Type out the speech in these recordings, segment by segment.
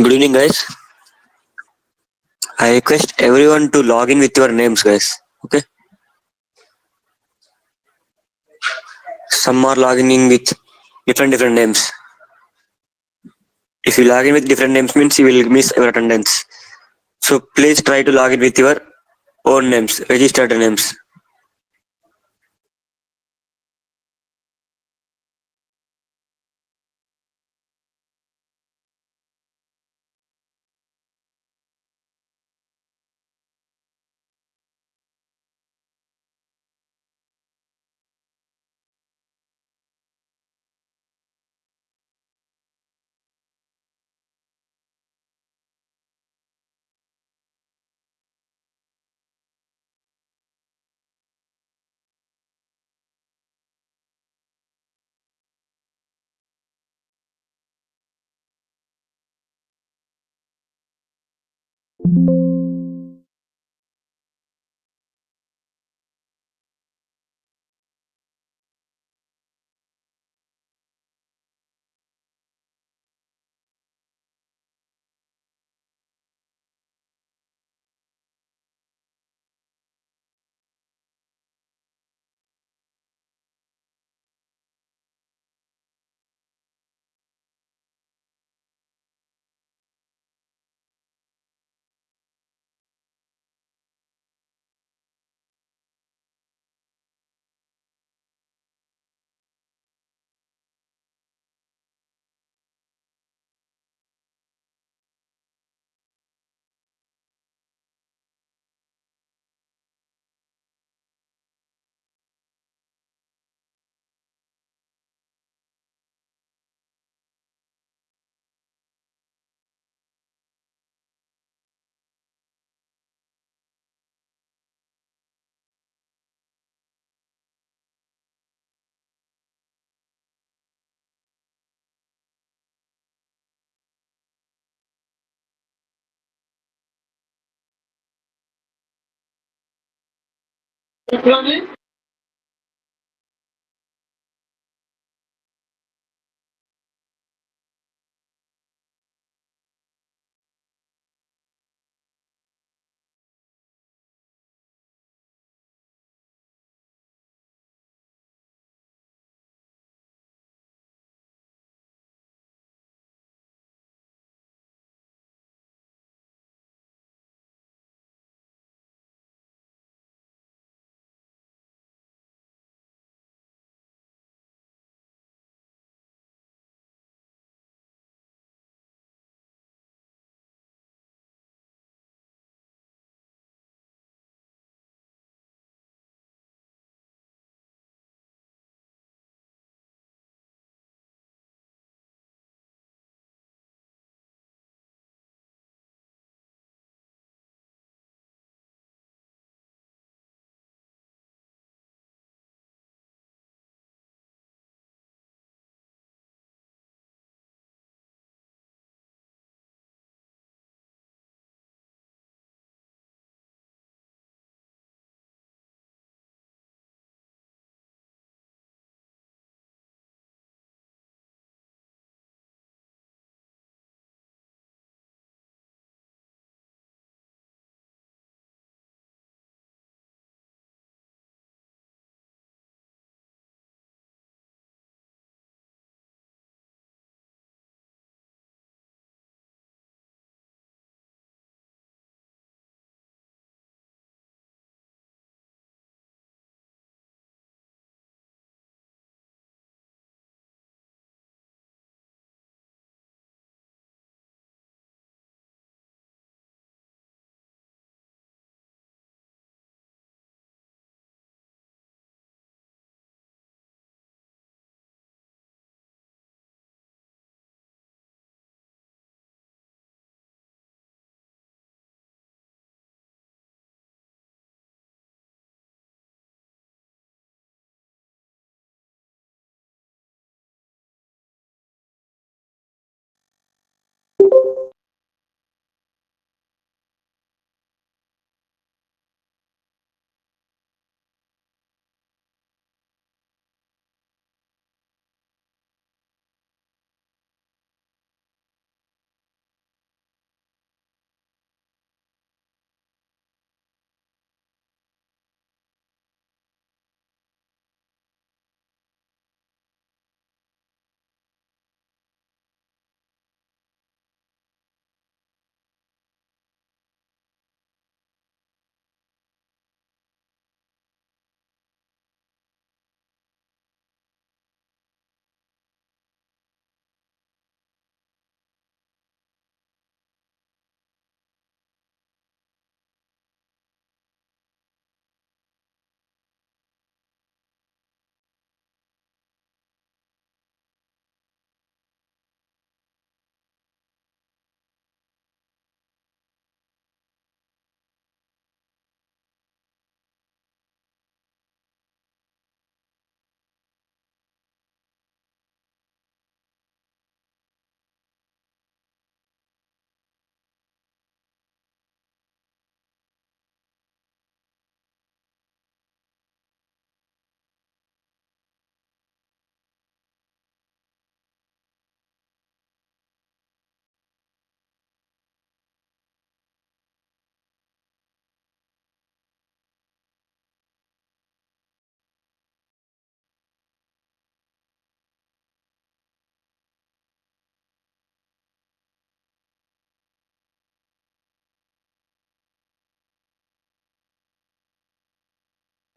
Good evening, guys. I request everyone to log in with your names, guys. Okay. Some are logging in with different names. If you log in with different names, means you will miss your attendance. So please try to log in with your own names, registered names.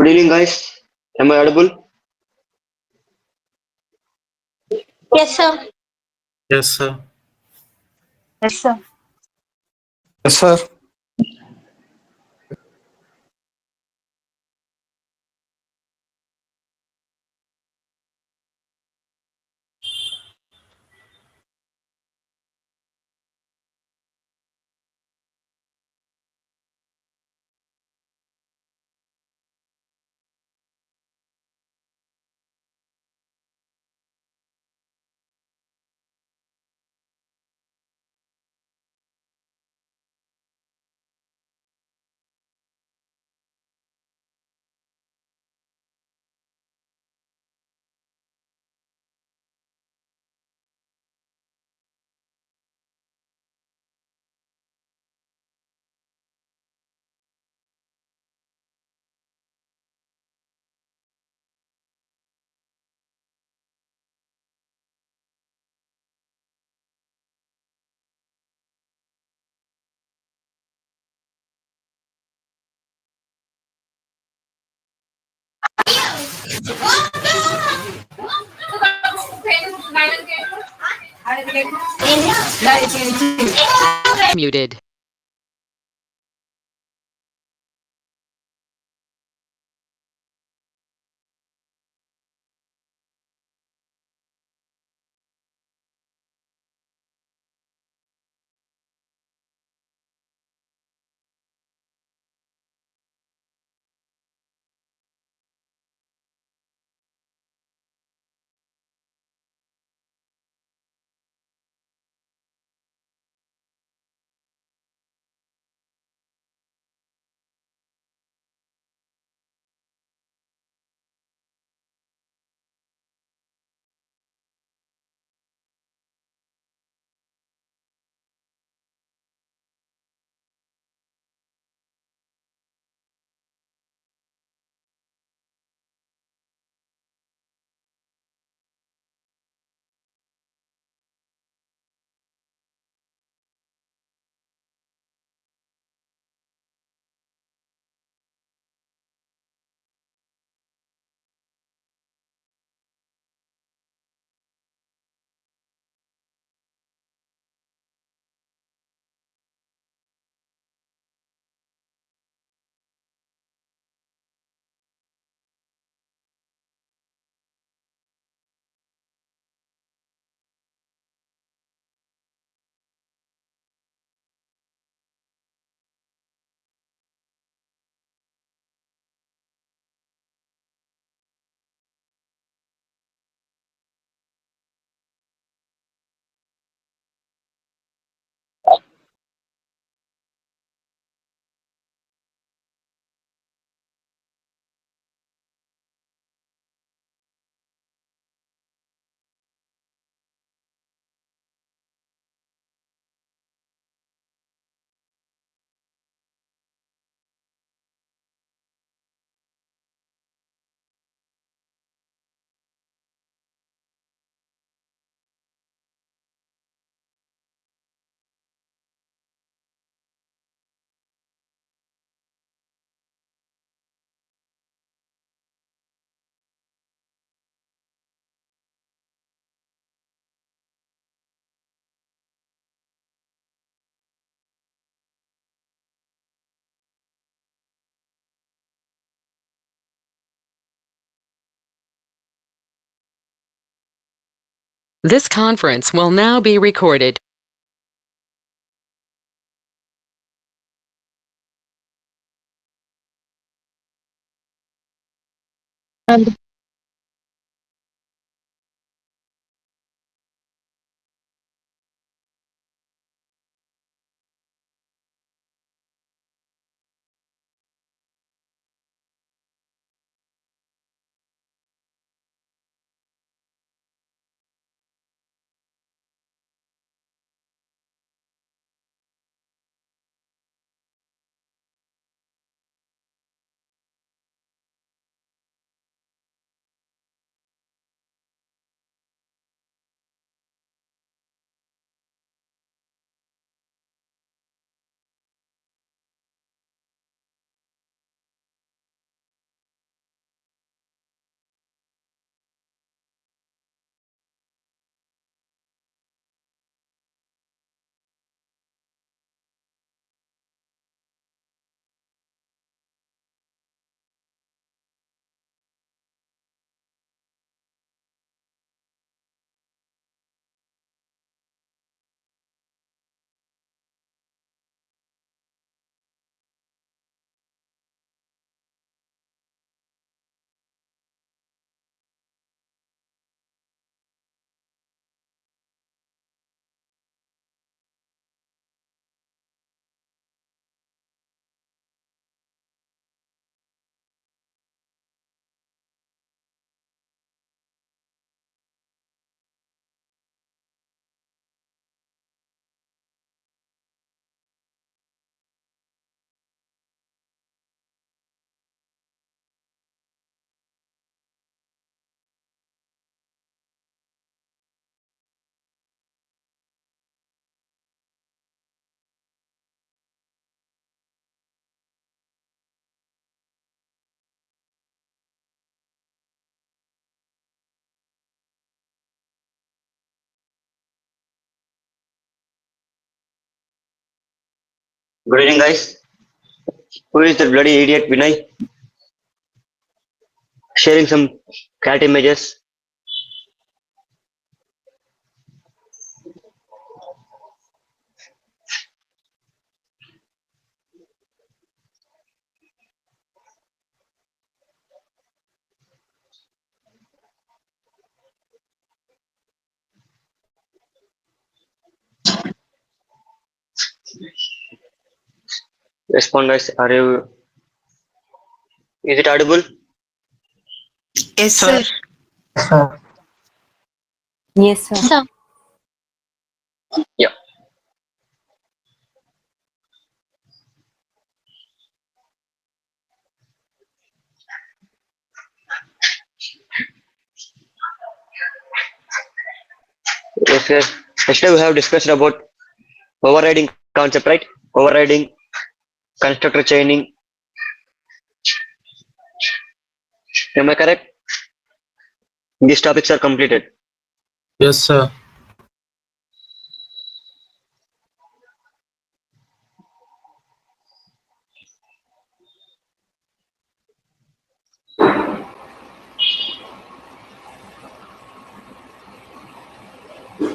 Good evening, guys. Am I audible? Yes, sir. Yes, sir. Yes, sir. Yes, sir. Muted. This conference will now be recorded. And Good evening, guys. Who is the bloody idiot Vinay? Sharing some cat images. Respond, guys. Are you? Is it audible? Yes, sir. Sir. Yes, sir. Sir. Yeah. Yes, yes. Yesterday we have discussed about overriding concept, right? Overriding, constructor chaining. Am I correct? These topics are completed. Yes, sir.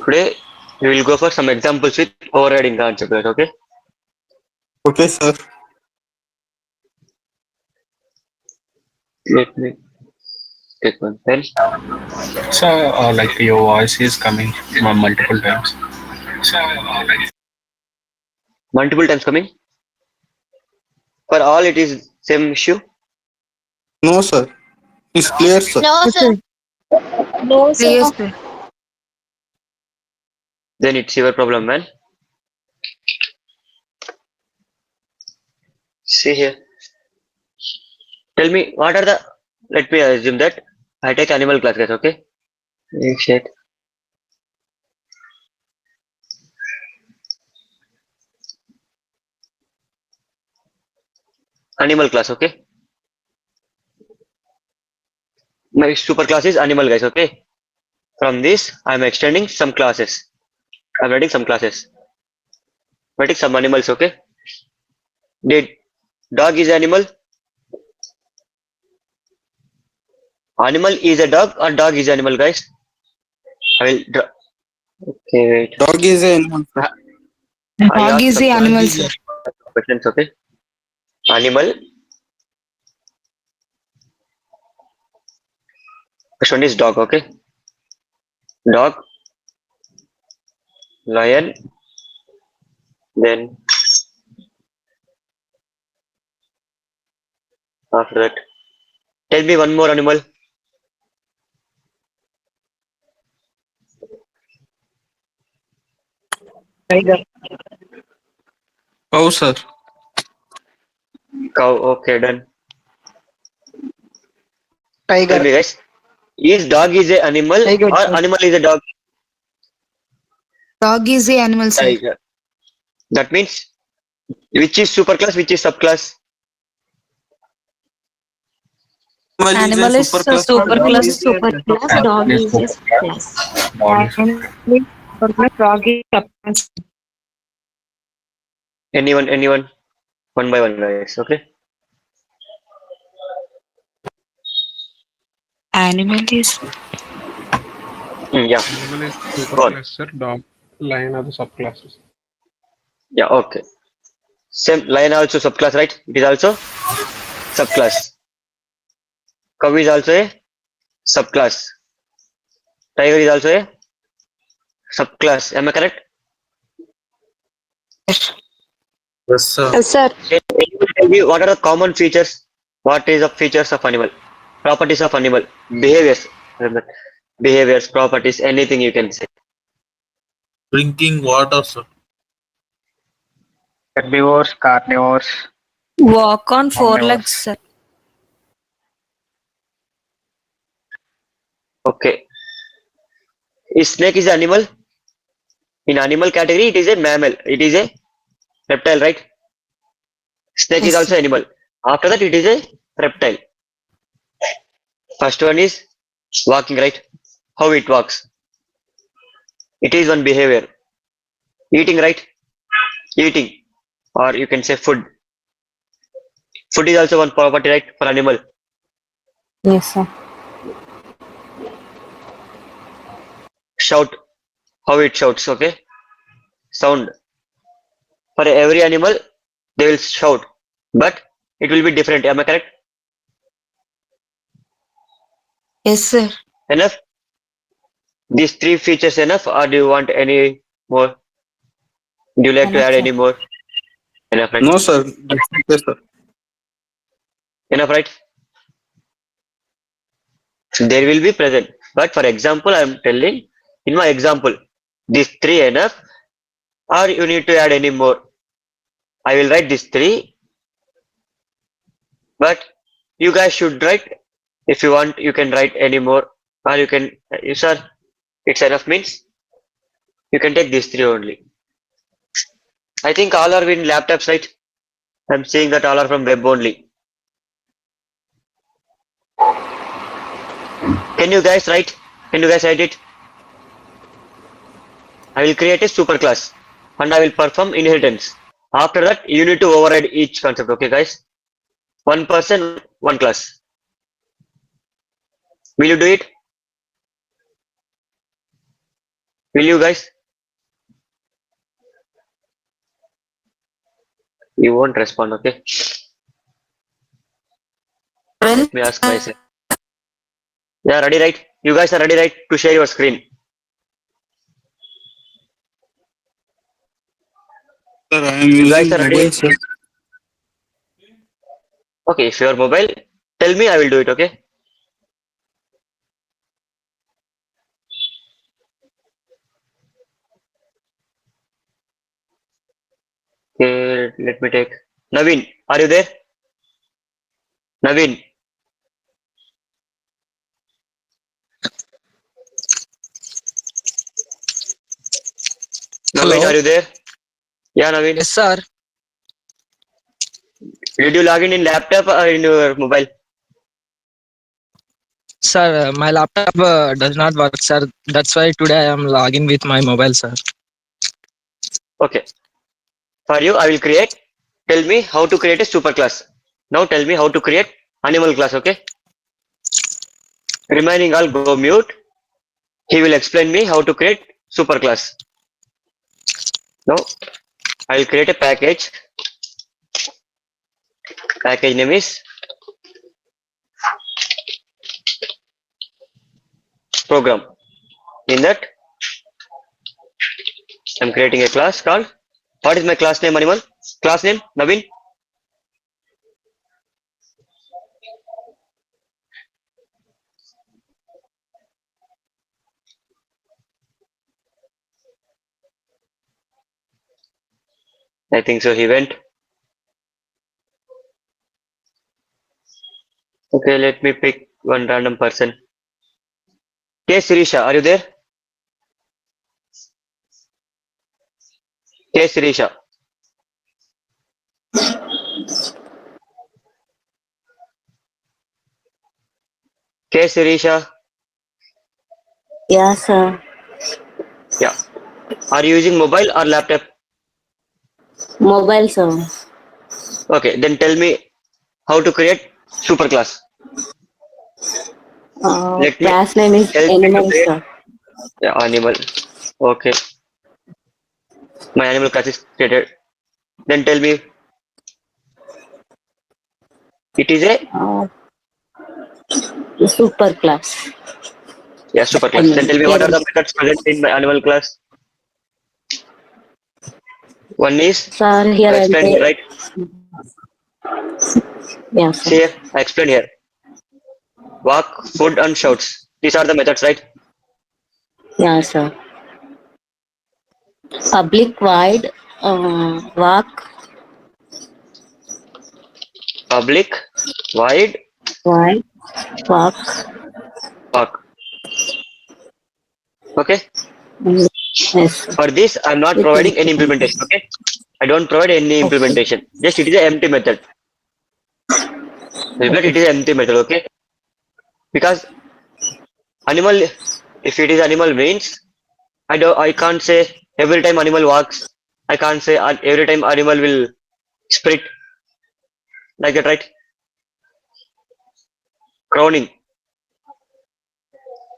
Today we will go for some examples with overriding concept, right? Okay. Okay, sir. Let me take one pen. Sir, like your voice is coming multiple times. Multiple times coming. For all, it is same issue. No, sir. It's clear, sir. No, sir. No, sir. Yes, sir. Then it's your problem, man. See here. Tell me what are the. Let me assume that I take animal class, guys. Okay. Shit. Animal class. Okay. My super class is animal, guys. Okay. From this, I'm extending some classes. I'm writing some classes. Writing some animals. Okay. Did dog is animal? Animal is a dog or dog is animal, guys? I will. Okay, wait. Dog is an animal, sir. I Dog asked is some the animal, sir. questions. Okay. Animal. First one is dog. Okay. Dog, lion, then after that, tell me one more animal. Tiger. Oh, sir. Cow. Okay, done. Tell Tiger. me, guys. Is dog is a animal Tiger, or sir. animal is a dog? Dog is the animal, sir. Tiger. That means which is superclass, which is subclass? Animal is super class, super class. Dog Animal is is a superclass. class. Dog is Animal is super class. Dog is sub class. Anyone? One by one, guys. Okay. Animal is Yeah. Animal is Go on. superclass, sir. Dog, lion are the subclasses. Yeah. Okay. Same lion also subclass, right? It is also subclass. Cow is also a subclass. Tiger is also a subclass. Am I correct? Yes, sir. yes, sir. Can you tell me what are the common features? What is the features of animal? Properties of animal. Behaviors. Behaviors, properties, anything you can say. Drinking water, sir. Herbivores, carnivores, Walk on four omnivores. legs, sir. Okay. Is snake is animal? In animal category, it is a mammal. It is a reptile, right? Snake is Yes, also sir. animal. After that, it is a reptile. First one is walking, right? How it walks. It is one behavior. Eating, right? Eating. or you can say food. Food is also one property, right, for animal. Yes, sir. Shout, how it shouts, okay? Sound. For every animal, they will shout, but it will be different. Am I correct? Yes, sir. Enough? These three features enough, or do you want any more? Do you like to Enough, add sir. any more? Enough, right? No, sir. That's okay, sir. Enough, right? There will be present. But for example, I am telling in my example, these three enough, or you need to add any more. I will write these three, but you guys should write. If you want, you can write any more, or you can, sir, it's enough means you can take these three only. I think all are in laptops, right? I'm seeing that all are from web only. Can you guys write? Can you guys write it? I will create a superclass and I will perform inheritance. After that, you need to override each concept, okay, guys? One person, one class. Will you do it? Will you guys? You won't respond, okay? Well, Let me ask myself. Yeah, ready, right? You guys are ready, right, to share your screen? Sir, I am You guys using are ready? mobile, sir. Okay, if you're mobile, tell me, I will do it, okay? Okay, let me take. Naveen, are you there? Naveen, Naveen, Hello. are you there? Yeah, Naveen. Yes, sir. Did you log in laptop or in your mobile? Sir, my laptop does not work, sir. That's why today I am logging with my mobile, sir. Okay. For you, I will create. Tell me how to create a superclass. Now tell me how to create animal class, okay? Remaining all go mute. He will explain me how to create superclass. Now I will create a package. Package name is program. In that, I'm creating a class called. What is my class name, animal? Class name, Naveen? I think so. He went. Okay, let me pick one random person. K. Sirisha, are you there? K. Sirisha. K. Sirisha. yeah, sir. Yeah. Are you using mobile or laptop? Mobile, sir. Okay, then tell me how to create superclass. Let me Class name is help me to animal, create sir. animal. Okay, my animal class is created. Then tell me it is a Uh, Super class. I superclass. Then mean, tell me what are parent. the methods present in my animal class. One is Sir, here I I'm explained here, right? yeah, See sir. here, I explained here. Walk, food, and shouts. These are the methods, right? Yeah, sir. Public wide walk Public, wide, wide walk. walk. Okay. Mm, yes, sir. For this, I'm not With providing any implementation. implementation. Okay. I don't provide any Okay. implementation. Just it is an empty method. But Okay. it is an empty method. Okay. Because animal, if it is animal means, I can't say every time animal walks. I can't say every time animal will Spirit, like that, right? Crowning.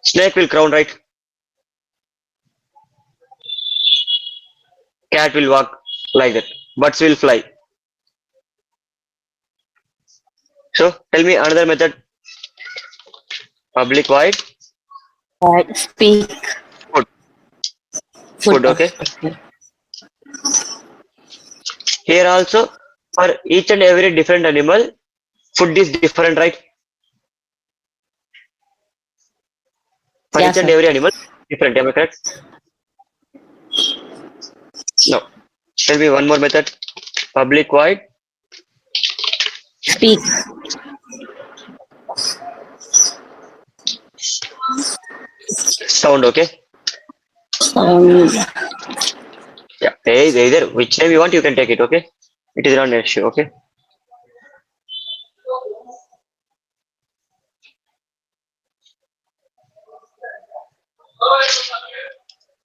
Snake will crown, right? Cat will walk like that. Birds will fly. So tell me another method. Public void. Speak. Food. Food. Food. Okay. Okay. Here also, for each and every different animal, food is different, right? For Yeah, each and sir. every animal, different. Am I correct? No. Tell me one more method. Public void. Speak. Sound. Okay. Um, Yeah. Either which name you want, you can take it. Okay. It is not an issue. Okay.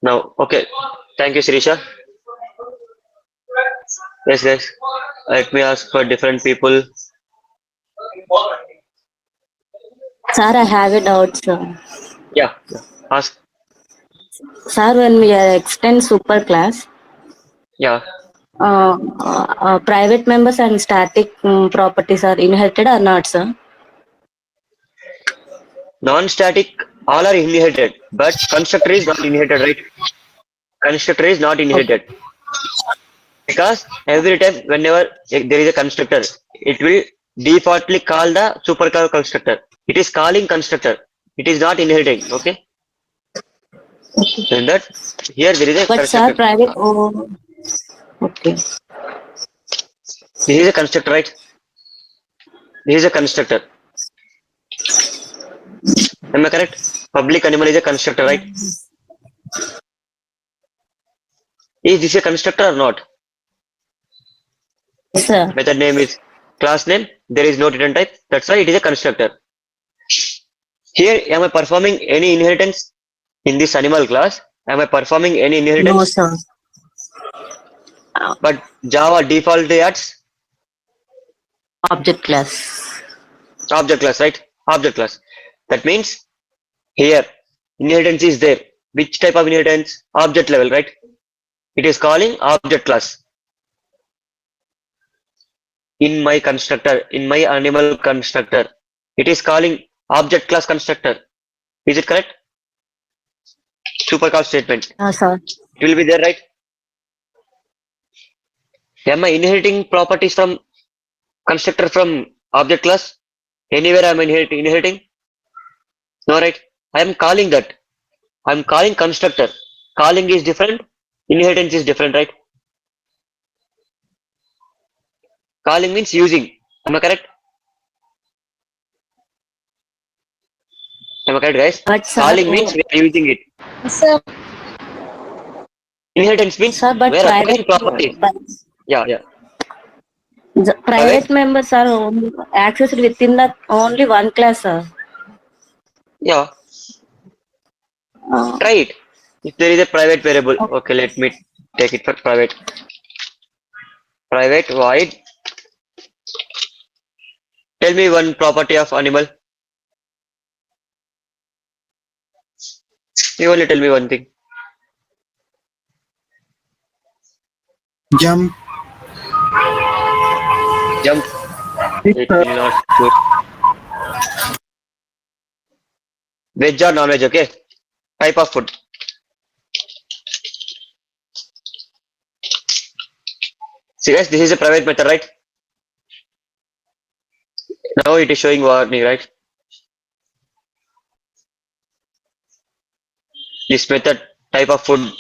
Now, okay. Thank you, Sirisha. Yes, guys. Let me ask for different people. sir, I have a doubt, sir. Yeah. Ask. Sir, when we extend super class, Yeah. private members and static properties are inherited or not, sir? Non-static, all are inherited, but constructor is not inherited, right? Constructor is not inherited because every time whenever there is a constructor, it will defaultly call the supercar constructor. It is calling constructor. It is not inheriting. Okay. And that here there is a But sir, constructor. private. Oh, okay. This is a constructor, right? This is a constructor. Am I correct? Public animal is a constructor, right? Is this a constructor or not? Yes, sir. Method name is class name. There is no return type. That's why it is a constructor. Here, am I performing any inheritance in this animal class? Am I performing any No, inheritance? sir. But Java defaultly adds Object class. object class, right? Object class. That means here inheritance is there. Which type of inheritance? Object level, right? It is calling object class. In my constructor, in my animal constructor, it is calling object class constructor. Is it correct? Supercall statement. Sir. It will be there, right? Am I inheriting properties from constructor from object class? Anywhere I am inheriting? No, right? I am calling that. I am calling constructor. Calling is different. Inheritance is different, right? Calling means using. Am I correct? Am I correct, guys? But sir, Calling means we are using it. sir, Inheritance means sir, we but are private, acquiring properties. Yeah, yeah. the private Alright? members are only accessed within the only one class, sir. Yeah. Uh, Try it. If there is a private variable, okay, let me take it for private. Private void. Tell me one property of animal. You only tell me one thing. Jump. Jump. It will not shoot. Veg or non-veg, okay? Type of food. See guys, this is a private method, right? Now it is showing warning, right? This method type of food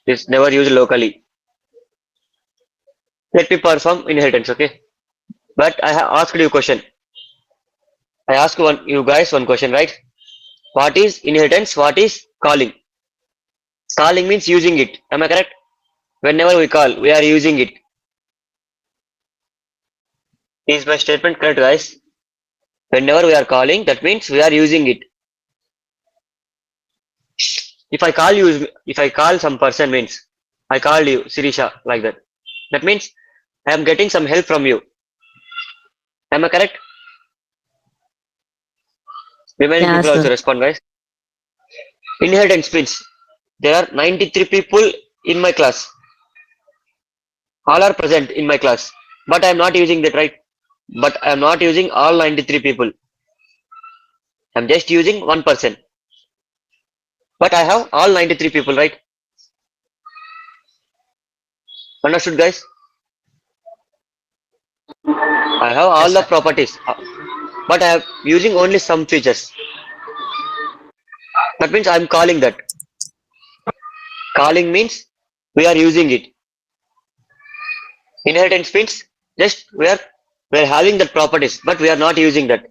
is never used locally. Let me perform inheritance, okay? But I have asked you a question. I asked you guys one question, right? What is inheritance? What is calling? Calling means using it. Am I correct? Whenever we call, we are using it. Is my statement correct, guys? Whenever we are calling, that means we are using it. If I call some person means I called you, Sirisha, like that. That means I am getting some help from you. Am I correct? Remaining Yeah, people sir. also respond, guys. Inheritance means there are 93 people in my class. All are present in my class, but I am not using that, right? But I am not using all 93 people. I am just using one person. But I have all 93 people, right? Understood, guys? I have all Yes, the sir. properties, but I am using only some features. That means I am calling that. Calling means we are using it. Inheritance means just we are having that properties, but we are not using that.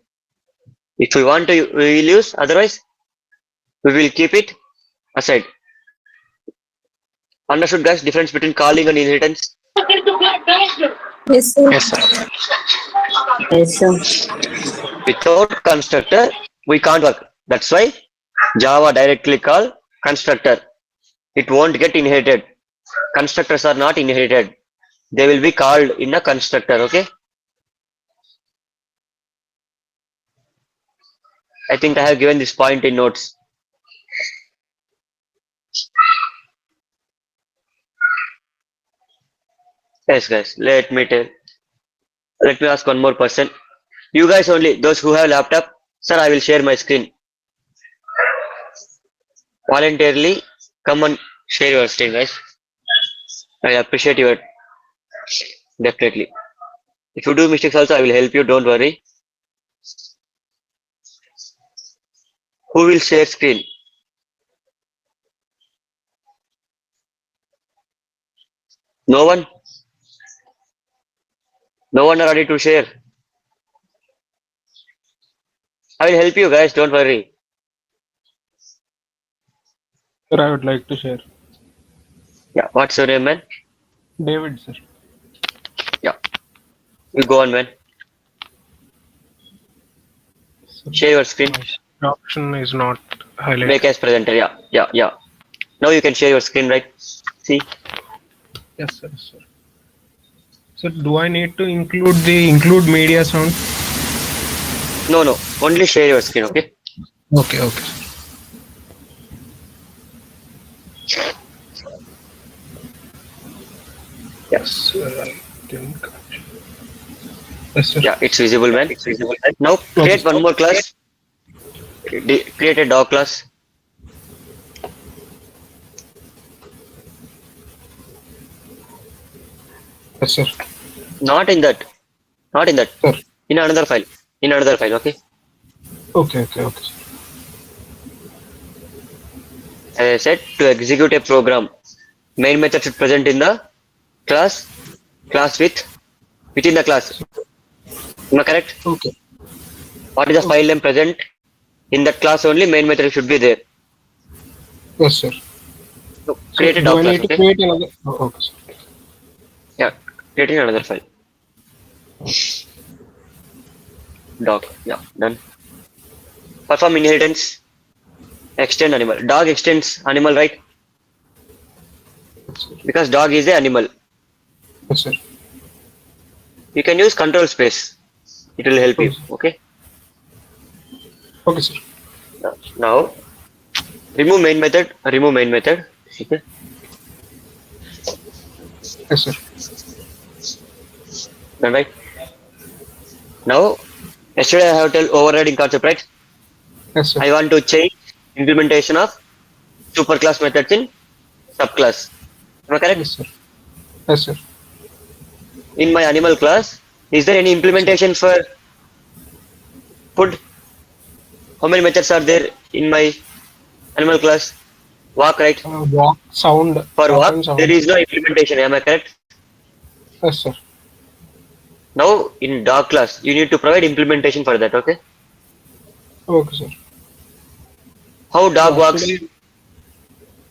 If we want to, we will use. Otherwise, we will keep it aside. Understood, guys? Difference between calling and inheritance. Yes, sir. Yes, sir. Yes, sir. Without constructor, we can't work. That's why Java directly call constructor. It won't get inherited. Constructors are not inherited. They will be called in a constructor. Okay. I think I have given this point in notes. Yes, guys. Let me ask one more person. You guys only, those who have laptop. Sir, I will share my screen. Voluntarily come and share your screen, guys. I appreciate your definitely. If you do mistakes also, I will help you. Don't worry. Who will share screen? No one. No one are ready to share. I will help you, guys. Don't worry. Sir, I would like to share. Yeah. What's your name, man? David, sir. Yeah. You go on, man. Sir, Share your screen. my option is not highlighted. Make as presenter. Yeah. Yeah. Yeah. Now you can share your screen, right? See. Yes, sir. Sir. So, do I need to include media sound? No, no. Only share your screen. Okay. Okay. Okay. Yes, sir. I think. Yes, sir. Yeah. It's visible, man. It's visible. Now create one more class. Create a dog class. Yes, sir. Not in that. Not in that. Sir. In another file. In another file. Okay. Okay. Okay. Okay. Sir. As I said, to execute a program, main method should present in the class within the class. Am I correct? Okay. What is the file name present in that class only? Main method should be there. Yes, sir. So create a Do dog I class. need to Okay. create another? Oh, okay, sir. Yeah. Creating another file. Dog. Yeah. Done. Perform inheritance. Extend animal. Dog extends animal, right? Because dog is an animal. Yes, sir. You can use control space. It will help you. Okay. Okay, sir. Now remove main method. Remove main method. Okay. Yes, sir. Done, right? Now yesterday I have told overriding concept, right? Yes, sir. I want to change implementation of superclass methods in subclass. Am I correct? Yes, sir. Yes, sir. In my animal class, is there any implementation for food? How many methods are there in my animal class? Walk, right? Walk sound. For walk, and sound. there is no implementation. Am I correct? Yes, sir. Now in dog class, you need to provide implementation for that. Okay? Okay, sir. How dog walks? Actually,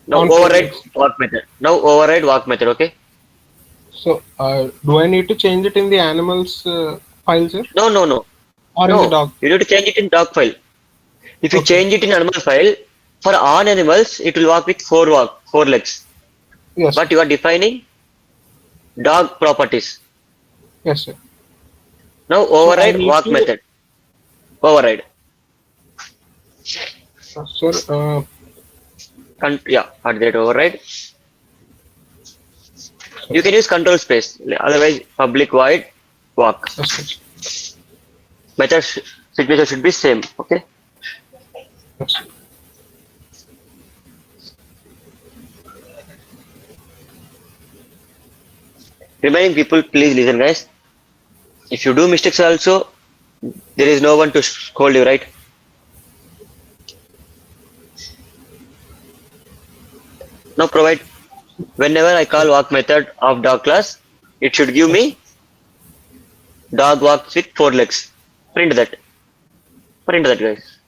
Now on override phones. walk method. Now override walk method. Okay? So, do I need to change it in the animals file, sir, No, no, no, or in the no. dog? You need to change it in dog file. If you Okay. change it in animal file, for all animals, it will walk with four legs. Yes. But you are defining dog properties. Yes, sir. Now So I override need walk to, method. Override. sir. Yeah, at that override. You Sorry. can use control space. Otherwise, public void walk. Yes, sir. Method signature should be same. Okay. Yes, sir. Remaining people, please listen, guys. If you do mistakes also, there is no one to scold you, right? Now provide. Whenever I call walk method of dog class, it should give Yes, sir. me dog walks with 4 legs. Print that. Print that, guys.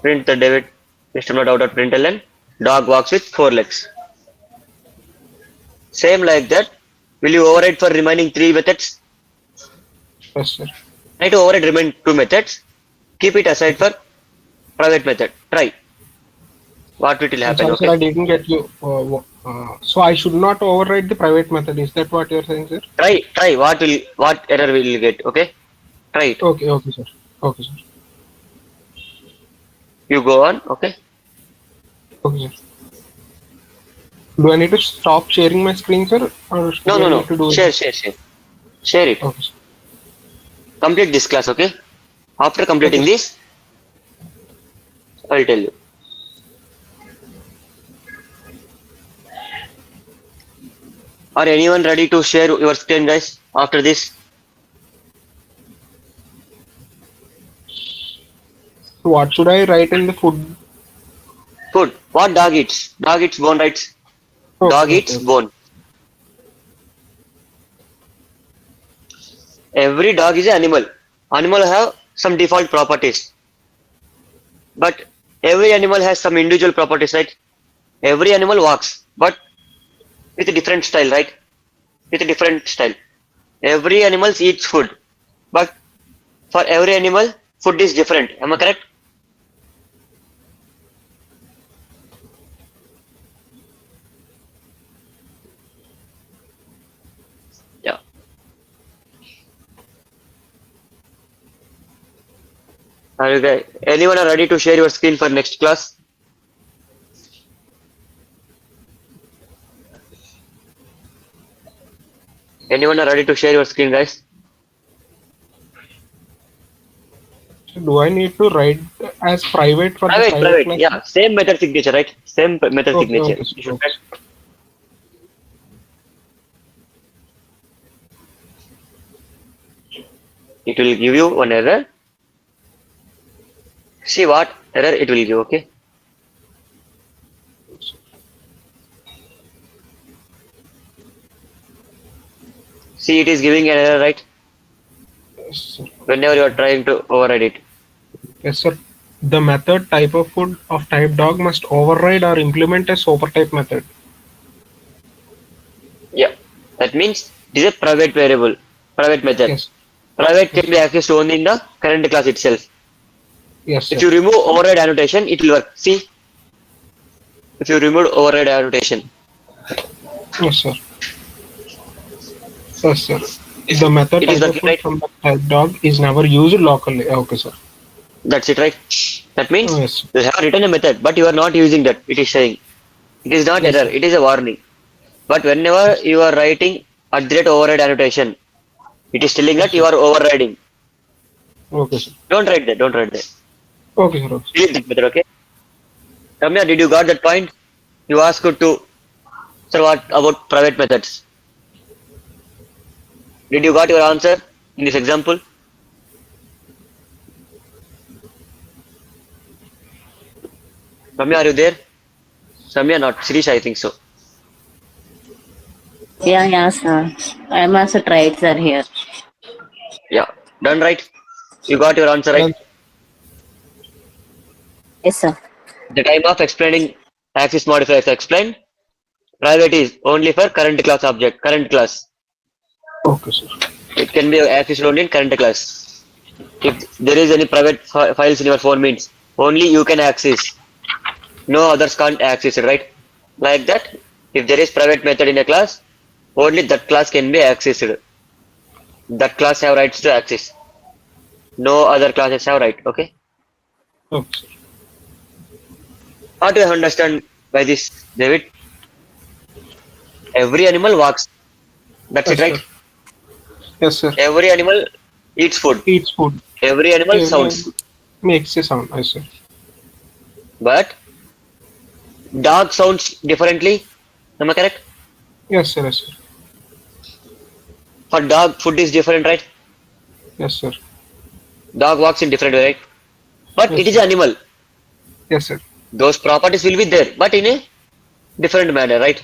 Print the David system.out.println. Dog walks with 4 legs. Same like that. Will you override for remaining 3 methods? Yes, sir. Try to override remaining 2 methods. Keep it aside for private method. Try. What it will I'm happen, sorry, sir. I okay? didn't get you. So I should not override the private method. Is that what you're saying, sir? Try. What error will you get, okay? Try it. Okay, okay, sir. Okay, sir. You go on, okay? Okay, sir. Do I need to stop sharing my screen, sir, or do I No. need to do Share, it? share, share. Share it. Okay, sir. Complete this class, okay? After Okay, completing sir. this, I'll tell you. Are anyone ready to share your screen, guys? After this, So what should I write in the food? food. What dog eats? Dog eats bone, right? Dog Okay, eats okay, bone. Every dog is an animal. Animal have some default properties, but every animal has some individual properties, right? Every animal walks, but with a different style, right? With a different style. Every animal eats food, but for every animal, food is different. Am I correct? Yeah. Are you guys? Anyone are ready to share your screen for next class? Anyone are ready to share your screen, guys? So do I need to write as private for the private Private. class? Yeah, same method signature, right? Same method Okay, signature. okay, You sir. should Okay. write. It will give you one error. See what error it will give, okay? See, it is giving an error, right? Yes, sir. Whenever you are trying to override it. Yes, sir. The method type of food of type dog must override or implement a super type method. Yeah. That means it is a private variable, private method. Yes, Private yes, can be accessed only in the current class itself. yes, If sir. you remove override annotation, it will work. See, if you remove override annotation, Yes, sir. Yes, sir. The method it is type of working, food right? from the type dog is never used locally. Okay, sir. That's it, right? That means Oh, yes, sir. you have written a method, but you are not using that. It is saying it is not Yes, error. sir. It is a warning. But whenever you are writing at the rate override annotation, it is telling Yes, that you sir. are overriding. Okay, sir. Don't write that. Don't write that. Okay, sir. Okay. Delete that method, okay? Ramya, did you got that point? You asked to, sir, what about private methods? Did you got your answer in this example? Ramya, are you there? Ramya, not. Shirish, I think so. Yeah, sir. I'm also tried, sir, here. Yeah. Done, right? You got your answer, right? Done. Yes, sir. The time of explaining axis modifiers explained. Private is only for current class object, current class. Okay, sir. It can be accessed only in current class. If there is any private files in your phone means only you can access. No others can't access it, right? Like that. If there is private method in a class, Only that class can be accessed. That class have rights to access. No other classes have right. Okay. Okay, sir. How do you understand by this, David? Every animal walks. That's it, Yes, sir. right? Yes, sir. Every animal eats food. Eats food. Every animal sounds. Alien makes a sound. Yes, sir. But dog sounds differently. Am I correct? Yes, sir. Yes, sir. For dog, food is different, right? Yes, sir. Dog walks in different way, right? But Yes, it is sir. an animal. Yes, sir. Those properties will be there, but in a different manner, right?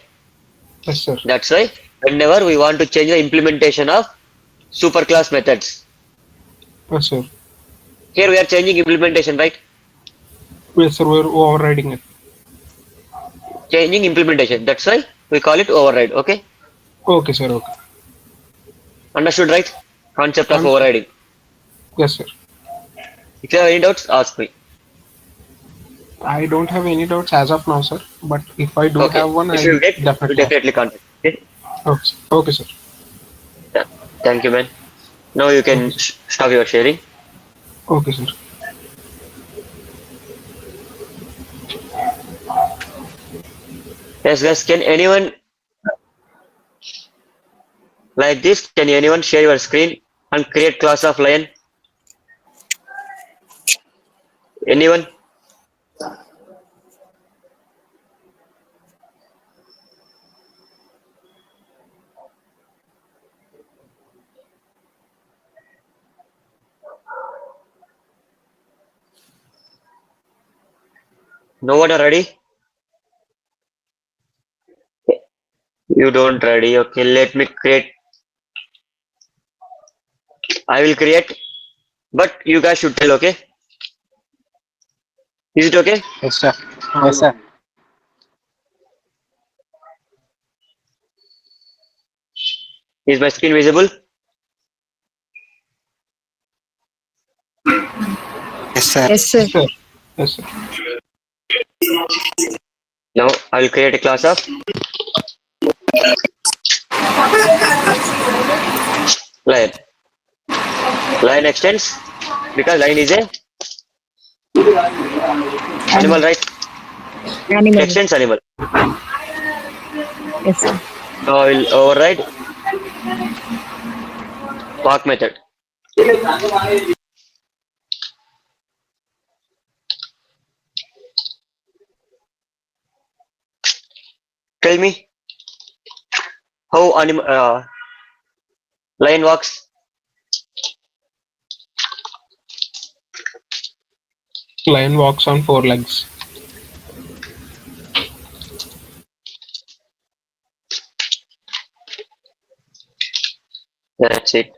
Yes, sir. That's why whenever we want to change the implementation of superclass methods, Yes, sir. here we are changing implementation, right? Yes, sir. We're overriding it. Changing implementation. That's why we call it override. Okay? Okay, sir. Okay. Understood, right? Concept of Understood. overriding. Yes, sir. If you have any doubts, ask me. I don't have any doubts as of now, sir. But if I do Okay. have one, If I'll you get, you definitely ask. definitely contact. Okay? Okay, sir. Okay, sir. Yeah. Thank you, man. Now you Okay, can sir. stop your sharing. Okay, sir. Yes, guys. Can anyone like this? Can anyone share your screen and create class of lion? Anyone? No one are ready? You don't ready. Okay, let me create. I will create, but you guys should tell. Okay? Is it okay? Yes, sir. Yes, sir. Is my screen visible? Yes, sir. Yes, sir. Sir. Yes, sir. Now I will create a class of lion. Lion extends because lion is a animal, right? Animal. Extends animal. Yes, sir. Now I will override walk method. Tell me how lion walks. Lion walks on four legs. That's it.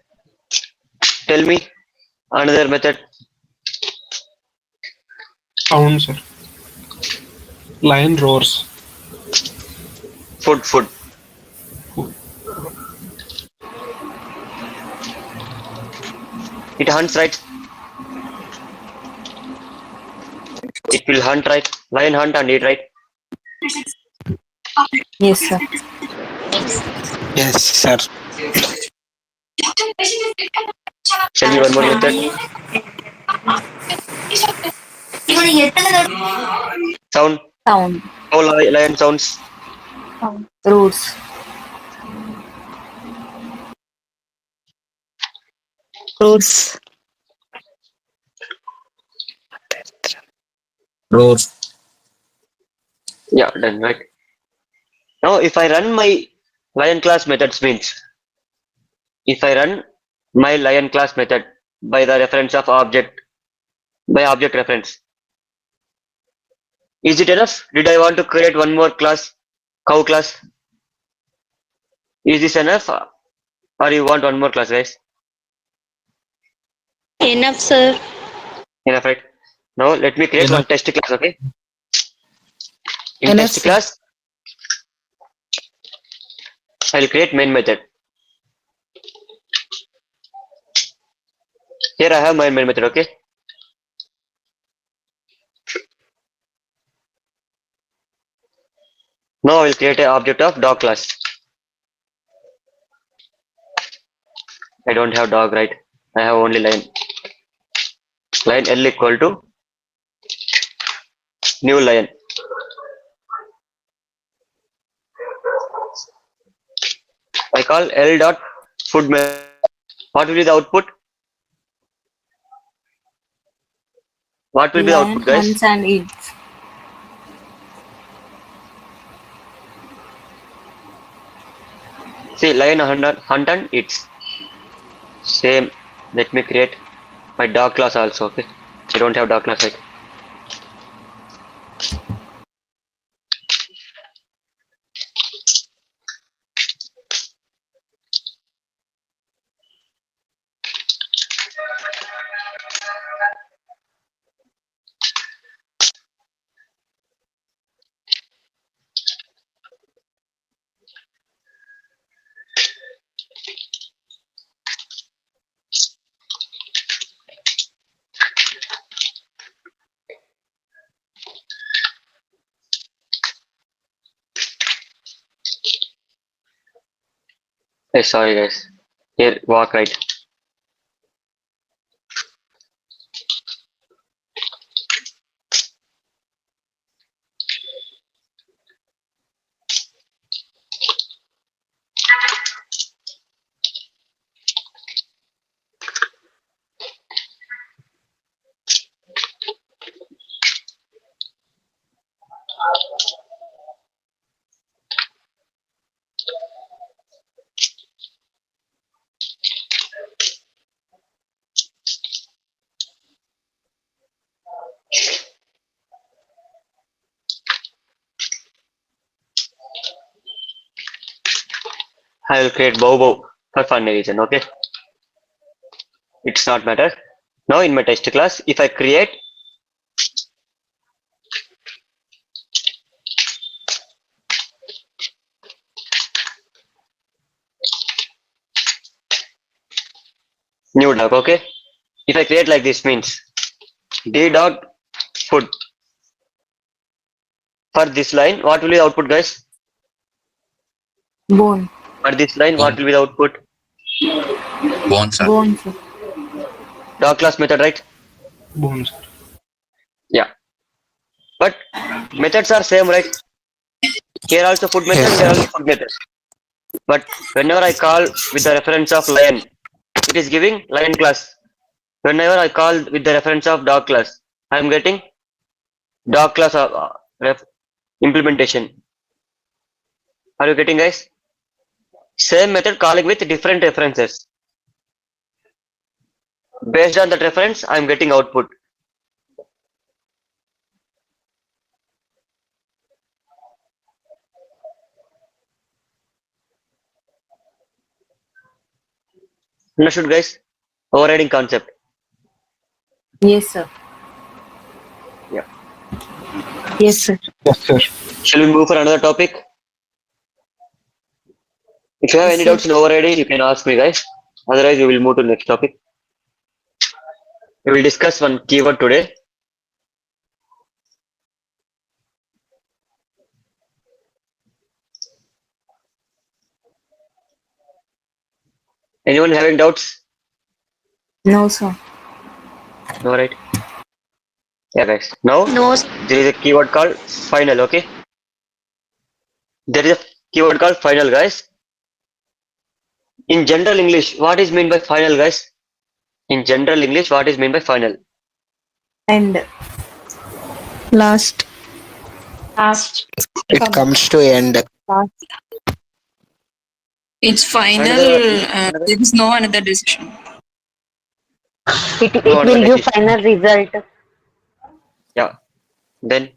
Tell me another method. Sound, sir. Lion roars. Food. It hunts, right? It will hunt, right? Lion hunt and eat, right? Yes, sir. Yes, sir. Tell me one more method. Sound. Sound. How lion sounds. Roots. Roots. Roars. Yeah, done, right? Now if I run my lion class methods means if I run my lion class method by the reference of object by object reference, is it enough? Did I want to create one more class, cow class? Is this enough, or you want one more class, guys? Enough, sir. Enough, right? Now let me create one Enough. test class, okay? In Enough, test sir. class, I'll create main method. Here I have my main method, okay? Now I will create an object of dog class. I don't have dog, right? I have only line. Line L equal to new line. I call L dot food method. What will be the output? What will be the Lion output, guys? hunts and eats. See, lion hunt and eats. Same. Let me create my dog class also. Okay. I don't have dog class, right? Hey, sorry, guys. Here, walk right. I will create bow bow for fun reason. Okay. It's not matter. Now in my test class, if I create new dog, okay. If I create like this means D dog food for this line, what will be the output, guys? Bone. For this line, what will be the output? Bone, sir. Bone, sir. Dog class method, right? Boom, sir. Yeah. But methods are same, right? Here also food method, Yes, here sir. also food method. But whenever I call with the reference of lion, it is giving lion class. Whenever I call with the reference of dog class, I am getting dog class implementation. Are you getting, guys? Same method calling with different references. Based on that reference, I am getting output. Understood, guys? Overriding concept. Yes, sir. Yeah. Yes, sir. Yes, sir. Shall we move for another topic? If you have Yes, any sir. doubts in overriding, you can ask me, guys. Otherwise, we will move to the next topic. We will discuss one keyword today. Anyone having doubts? No, sir. No, right? Yeah, guys. Now, No, sir. there is a keyword called final, okay? There is a keyword called final, guys. In general English, what is meant by final, guys? In general English, what is meant by final? End. Last. Last. It comes to end. Last. It's final. Another There is no another decision. It no will give decision. final result. Yeah. Then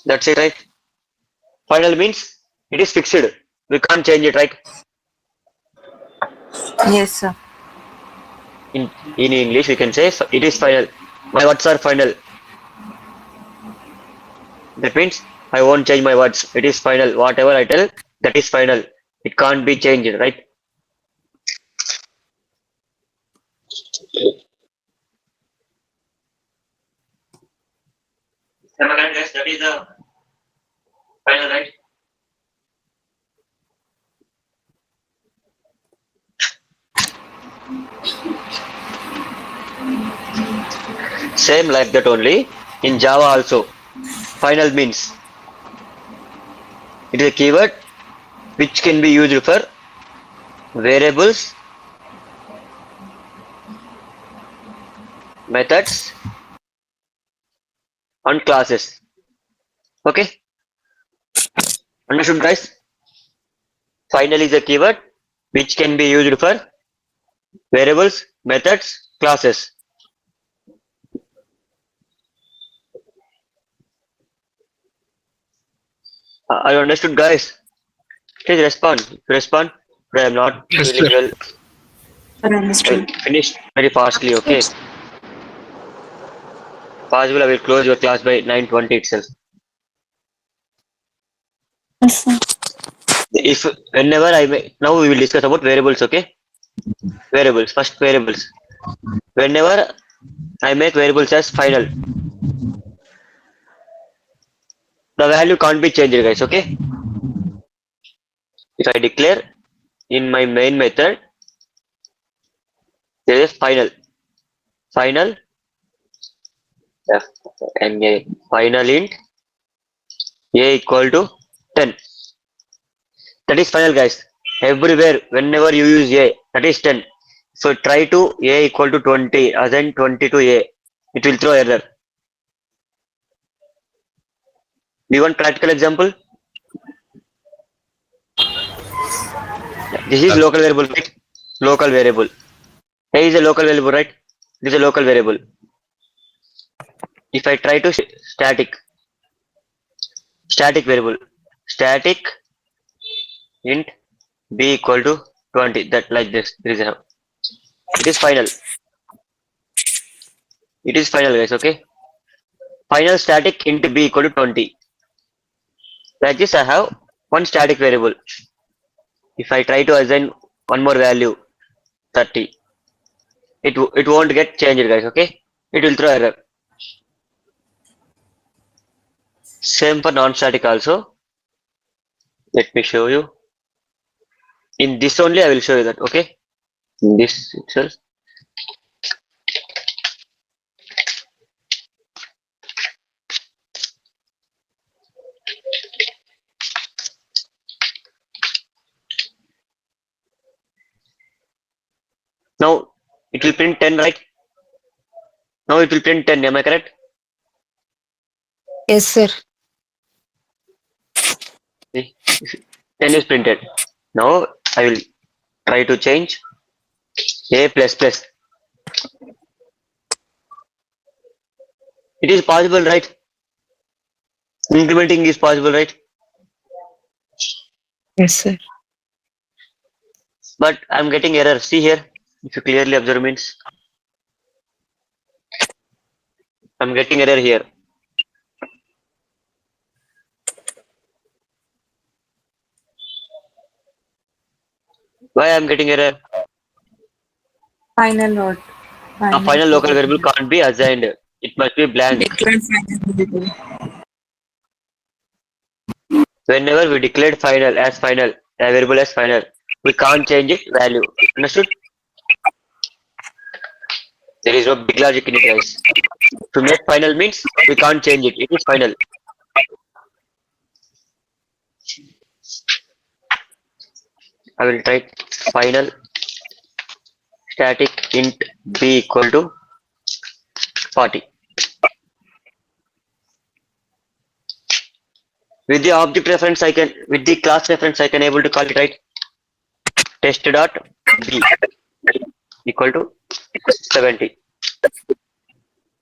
that's it, right? Final means it is fixed. We can't change it, right? Yes, sir. In English, we can say it is final. My words are final. That means I won't change my words. It is final. Whatever I tell, that is final. It can't be changed, right? Am I correct, guys? That is the final, right? Same like that only. In Java also. Final means it is a keyword which can be used for variables, methods, and classes. Okay, understood, guys? Final is a keyword which can be used for variables, methods, classes. I understood, guys. Please respond. If you respond, but I am not Yes, feeling sir. well. I I will understood. finish very fastly. Okay, possible. I will close your class by 9:20 itself. Yes, sir. If whenever I may, now we will discuss about variables. Okay, variables. First variables. Whenever I make variables as final, the value can't be changed, guys. Okay, if I declare in my main method there is final, final f and a final int a equal to 10. That is final, guys. Everywhere, whenever you use a, that is 10. So try to a equal to 20, assign 20 to a, it will throw error. Do you want practical example? This is local variable, right? Local variable. A is a local variable, right? This is a local variable. If I try to static variable, static int b equal to 20, that like this, there is a, it is final. It is final, guys. Okay. Final static int b equal to 20. Like this, I have one static variable. If I try to assign one more value, 30, it won't get changed, guys. Okay. It will throw error. Same for non-static also. Let me show you. In this only, I will show you that. Okay. In this itself. Now it will print 10, right? Now it will print 10. Am I correct? Yes, sir. See, 10 is printed. Now I will try to change a plus plus. It is possible, right? Implementing is possible, right? Yes, sir. But I'm getting error. See here. If you clearly observe means I'm getting error here. Why I'm getting error? Final note. A final local variable can't be assigned. It must be blank. Declared final variable. Whenever we declared final as final, a variable as final, we can't change its value. Understood? There is no big logic in it, guys. To make final means we can't change it. It is final. I will try final static int b equal to 40. With the object reference, with the class reference, I can able to call it, right? Test dot b equal to 70.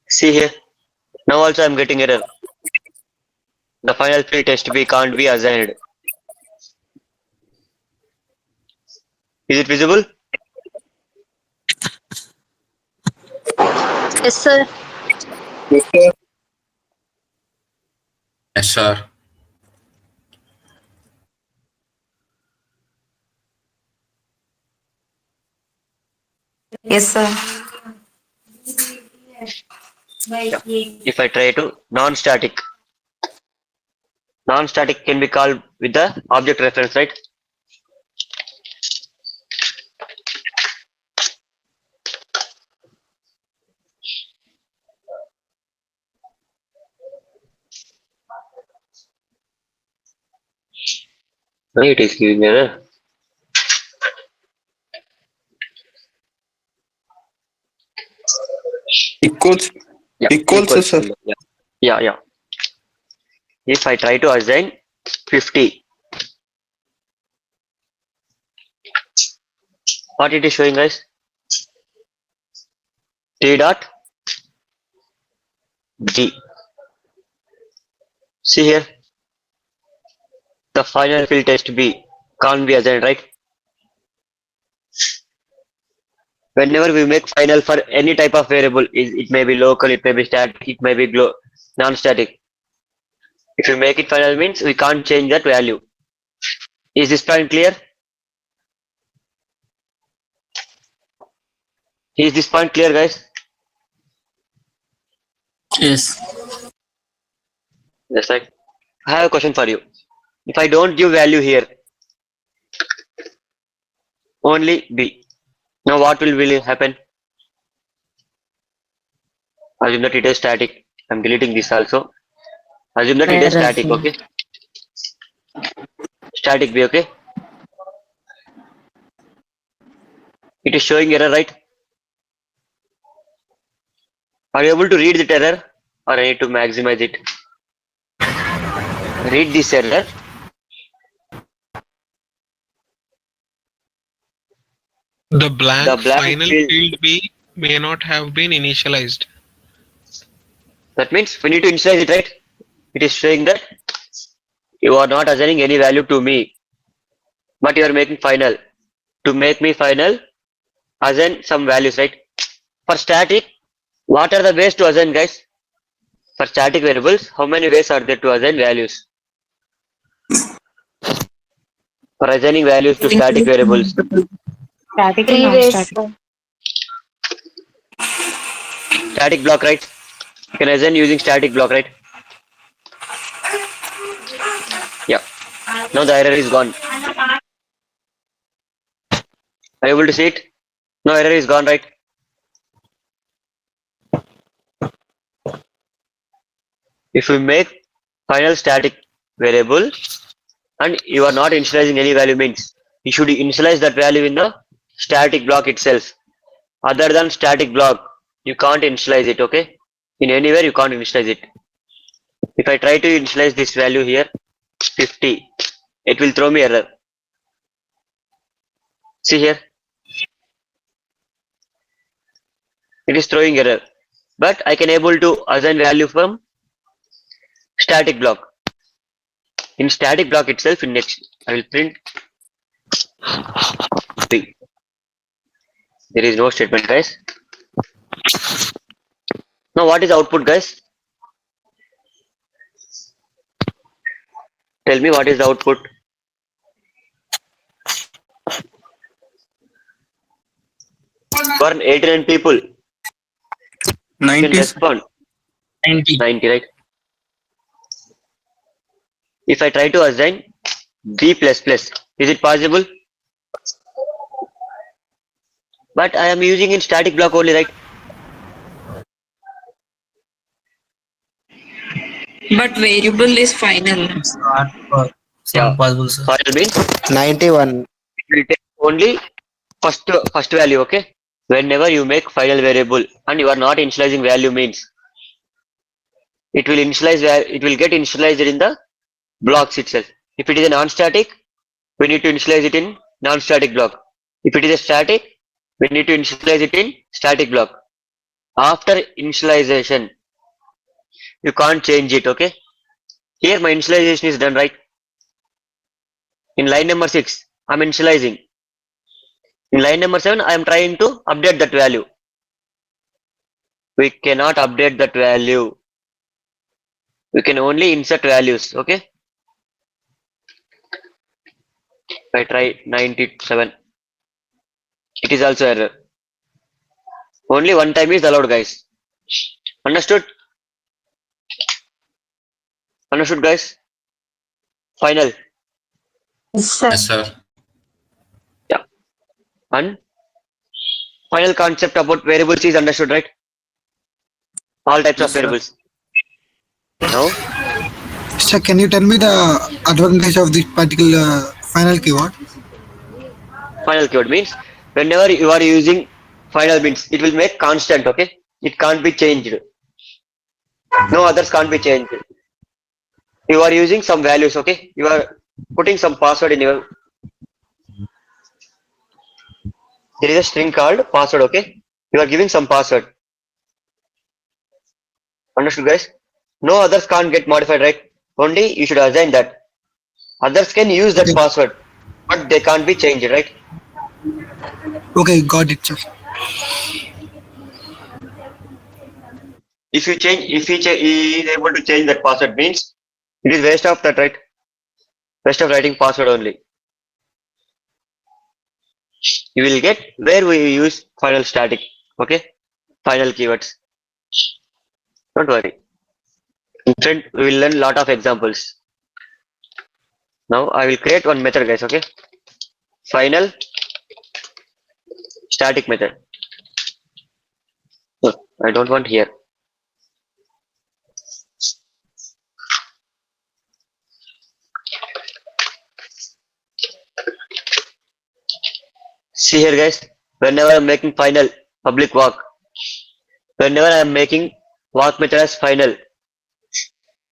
See here. Now also I'm getting error. The final field test b can't be assigned. Is it visible? Yes, sir. Yes, sir. Yes, sir. Yeah. If I try to non-static can be called with the object reference, right? Why it is giving error? Equals Yeah, equals, sir. symbol. Yeah. If I try to assign 50, what it is showing guys? T dot D. See here, the final field test B can't be assigned, right? Whenever we make final for any type of variable, it may be local, it may be static, it may be non-static. If you make it final means we can't change that value. Is this point clear? Is this point clear guys? Yes. Yes, right. I have a question for you. If I don't give value here, only B. Now what will happen? Assume that it is static. I'm deleting this also. Assume that it is Error. static, okay? Static B, okay? It is showing error, right? Are you able to read that error? Or I need to maximize it? Read this error. The blank The blank final field. field B may not have been initialized. That means we need to initialize it, right? It is showing that you are not assigning any value to me, but you are making final. To make me final, assign some values, right? For static, what are the ways to assign, guys? For static variables, how many ways are there to assign values? For assigning values to static variables, Static and 3 ways. non-static. static block, right? You can assign using static block, right? Yeah. Now the error is gone. Are you able to see it? No, error is gone, right? If we make final static variable and you are not initializing any value means you should initialize that value in the static block itself. Other than static block, you can't initialize it, okay? In anywhere you can't initialize it. If I try to initialize this value here, 50, it will throw me error. See here, it is throwing error. But I can able to assign value from static block. In static block itself, in next, I will print B. There is no statement, guys. Now what is output, guys? Tell me what is the output. For 89 people, you can 90. respond 90. 90, right? If I try to assign B++, is it possible? But I am using in static block only, right? But variable is final. It's not Yeah. possible, sir. Final means 91. it will take only first value, okay? Whenever you make final variable and you are not initializing value means it will get initialized in the blocks itself. If it is a non-static, we need to initialize it in non-static block. If it is a static, we need to initialize it in static block. After initialization, you can't change it, okay? Here my initialization is done, right? In line number 6, I'm initializing. In line number 7, I am trying to update that value. We cannot update that value. We can only insert values, okay? If I try 97, it is also error. Only one time is allowed, guys. Understood? Understood, guys? Final. Yes, sir. Yes, sir. Yeah. And final concept about variables is understood, right? All types of Yes, sir. variables. Now, Sir, can you tell me the advantage of this particular Final keyword. Final keyword means whenever you are using final means it will make constant, okay? It can't be changed. No others can't be changed. You are using some values, okay? You are putting some password in your. There is a string called password, okay? You are giving some password. Understood, guys? No others can't get modified, right? Only you should assign that. Others can use that Okay. password, but they can't be changed, right? Okay, got it, sir. If he is able to change that password means it is waste of that, right? Waste of writing password only. You will get where we use final static, okay? Final keywords. Don't worry. In front, we will learn lot of examples. Now I will create one method, guys, okay? Final static method. Oh, I don't want here. See here, guys. Whenever I'm making final public walk, whenever I'm making walk method as final,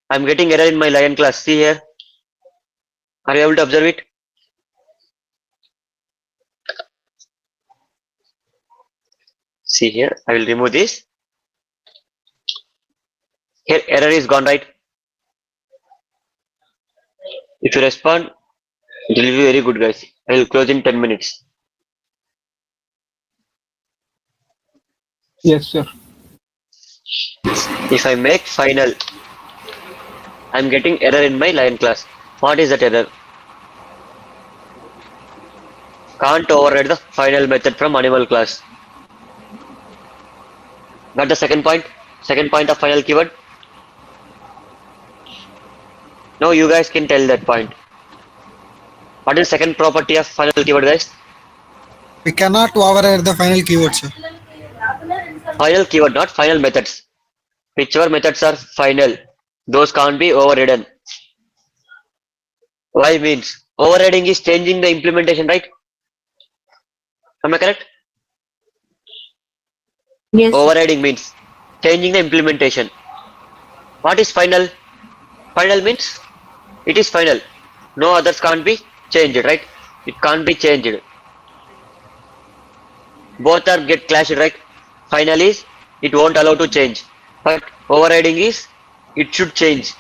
I'm getting error in my lion class. See here. Are you able to observe it? See here. I will remove this. Here error is gone, right? If you respond, it will be very good, guys. I will close in 10 minutes. Yes, sir. If I make final, I'm getting error in my lion class. What is that error? Can't override the final method from animal class. Got the second point? Second point of final keyword? No, you guys can tell that point. What is second property of final keyword, guys? We cannot override the final keyword, sir. Final keyword, not final methods. Whichever methods are final, those can't be overridden. Why means overriding is changing the implementation, right? Am I correct? Yes. Overriding means changing the implementation. What is final? Final means it is final. No others can't be changed, right? It can't be changed. Both are get clashed, right? Final is it won't allow to change, but overriding is it should change.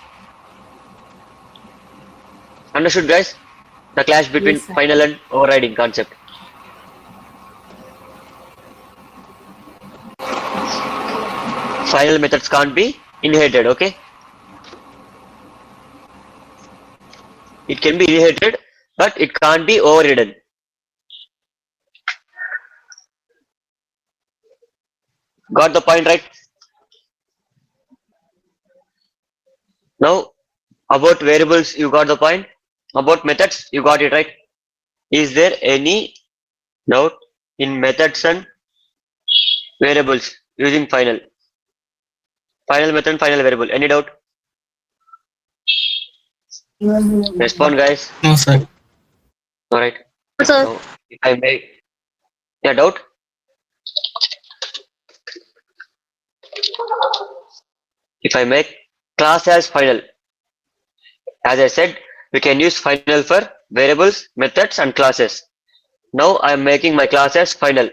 Understood, guys? The clash between Yes, sir. final and overriding concept. Final methods can't be inherited, okay? It can be inherited, but it can't be overridden. Got the point, right? Now, about variables, you got the point. About methods, you got it, right? Is there any doubt in methods and variables using final? Final method and final variable. Any doubt? Respond, guys. No, sir. Alright. Sir. Now, if I make doubt? If I make class as final, as I said, we can use final for variables, methods, and classes. Now I am making my class as final.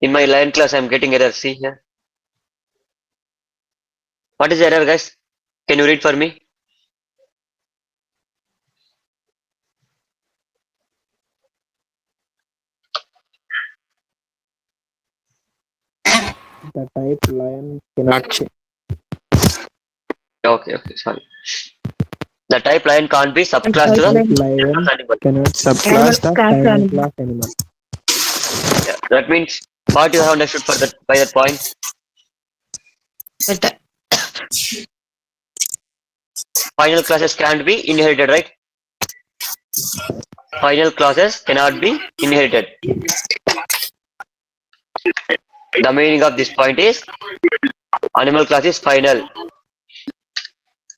In my line class, I am getting error. See here. What is the error, guys? Can you read for me? The type lion cannot change. Okay, sorry. The type line can't be subclass to the Lion animal. cannot subclass the final class animal. Yeah, that means what you have understood for that by that point. Final classes can't be inherited, right? Final classes cannot be inherited. The meaning of this point is animal class is final.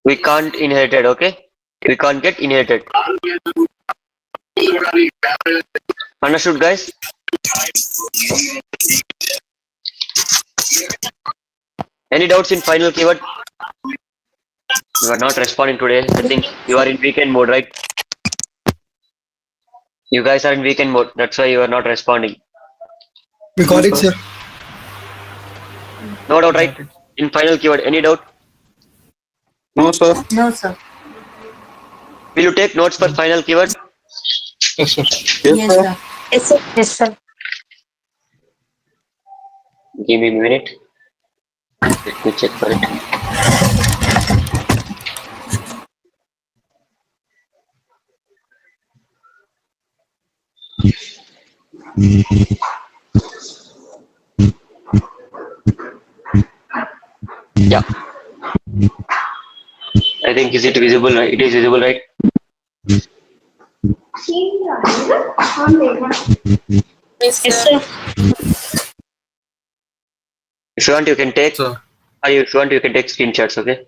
We can't inherit it, okay? We can't get inherited. Understood, guys? Any doubts in final keyword? You are not responding today. I think you are in weekend mode, right? You guys are in weekend mode. That's why you are not responding. We got it, sir. No doubt, right? In final keyword, any doubt? No, sir. No, sir. Will you take notes for final keyword? Yes, sir. Yes, sir. Yes, sir. Yes, sir. Give me a minute. Let me check for it. Yeah. I think is it visible, right? It is visible, right? Yes, sir. If you want, you can take. Sir. Or if you want, you can take screenshots. Okay.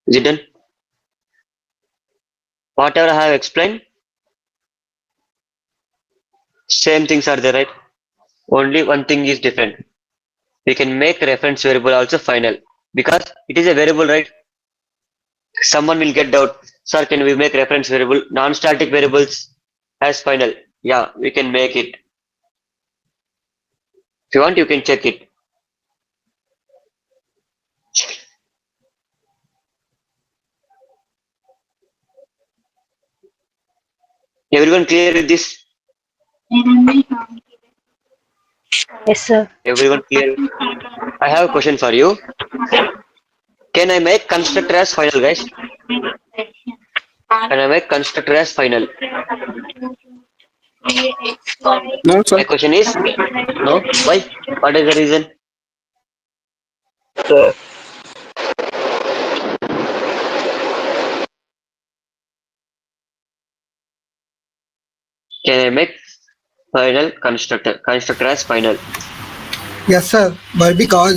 Is it done? Whatever I have explained, same things are there, right? Only one thing is different. We can make reference variable also final because it is a variable, right? Someone will get doubt. Sir, can we make reference variable non-static variables as final? Yeah, we can make it. If you want, you can check it. Everyone clear with this? Yes, sir. Everyone clear? I have a question for you. Can I make constructor as final, guys? Can I make constructor as final? No, sir. My question is no. Why? What is the reason? Can I make final constructor as final? Yes, sir. But because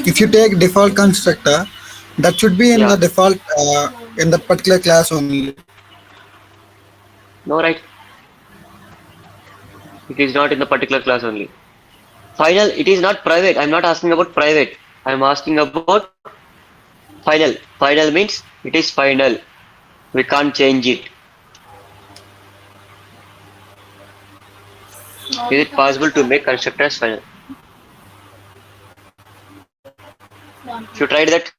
if you take default constructor, that should be in Yeah. the default in that particular class only. No, right? It is not in the particular class only. Final, it is not private. I'm not asking about private. I'm asking about final. Final means it is final. We can't change it. Is it possible to make constructor as final? If you tried that,